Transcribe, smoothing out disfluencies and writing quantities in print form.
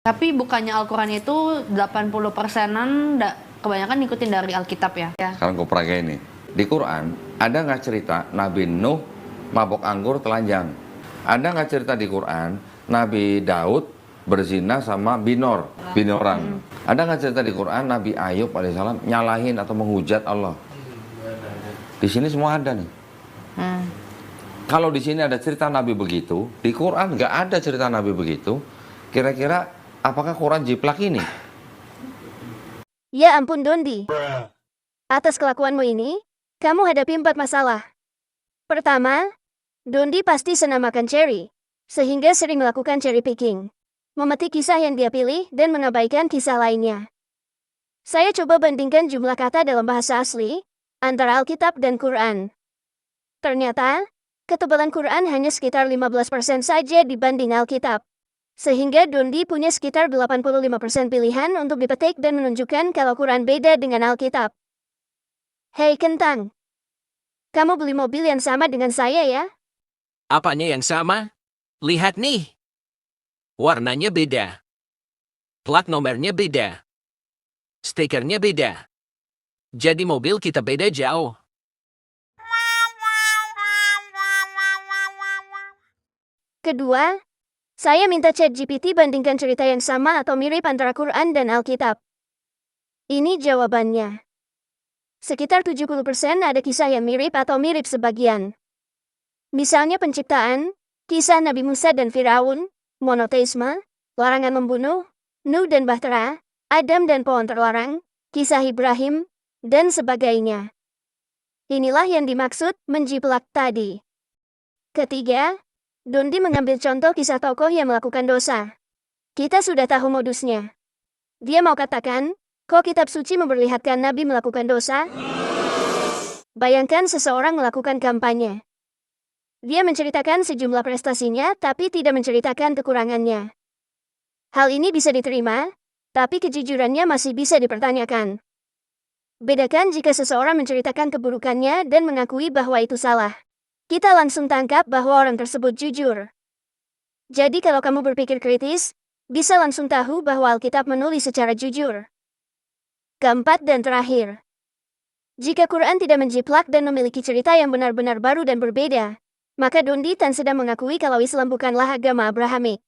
Tapi bukannya Al-Quran itu 80 persenan kebanyakan ngikutin dari Alkitab ya? Sekarang gue peragain nih. Di Quran, ada nggak cerita Nabi Nuh mabok anggur telanjang? Ada nggak cerita di Quran Nabi Daud berzina sama binoran? Ada nggak cerita di Quran Nabi Ayub alaihissalam nyalahin atau menghujat Allah? Di sini semua ada nih. Kalau di sini ada cerita Nabi begitu, di Quran nggak ada cerita Nabi begitu. Kira-kira apakah Quran jiplak ini? Ya ampun Dondi. Atas kelakuanmu ini, kamu hadapi 4 masalah. Pertama, Dondi pasti senang makan cherry, sehingga sering melakukan cherry picking. Memetik kisah yang dia pilih dan mengabaikan kisah lainnya. Saya coba bandingkan jumlah kata dalam bahasa asli antara Alkitab dan Quran. Ternyata, ketebalan Quran hanya sekitar 15% saja dibanding Alkitab. Sehingga Dondi punya sekitar 85% pilihan untuk dipetik dan menunjukkan kalau Quran beda dengan Alkitab. Hei Kentang, kamu beli mobil yang sama dengan saya ya? Apanya yang sama? Lihat nih. Warnanya beda. Plat nomornya beda. Stikernya beda. Jadi mobil kita beda jauh. Kedua, saya minta ChatGPT bandingkan cerita yang sama atau mirip antara Quran dan Alkitab. Ini jawabannya. Sekitar 70% ada kisah yang mirip atau mirip sebagian. Misalnya penciptaan, kisah Nabi Musa dan Firaun, monoteisme, larangan membunuh, Nuh dan Bahtera, Adam dan pohon terlarang, kisah Ibrahim, dan sebagainya. Inilah yang dimaksud menjiplak tadi. Ketiga, Dondi mengambil contoh kisah tokoh yang melakukan dosa. Kita sudah tahu modusnya. Dia mau katakan, kok kitab suci memperlihatkan Nabi melakukan dosa? Bayangkan seseorang melakukan kampanye. Dia menceritakan sejumlah prestasinya, tapi tidak menceritakan kekurangannya. Hal ini bisa diterima, tapi kejujurannya masih bisa dipertanyakan. Bedakan jika seseorang menceritakan keburukannya dan mengakui bahwa itu salah. Kita langsung tangkap bahwa orang tersebut jujur. Jadi kalau kamu berpikir kritis, bisa langsung tahu bahwa Alkitab menulis secara jujur. Keempat dan terakhir. Jika Quran tidak menjiplak dan memiliki cerita yang benar-benar baru dan berbeda, maka Dondi Tan sedang mengakui kalau Islam bukanlah agama Abrahamik.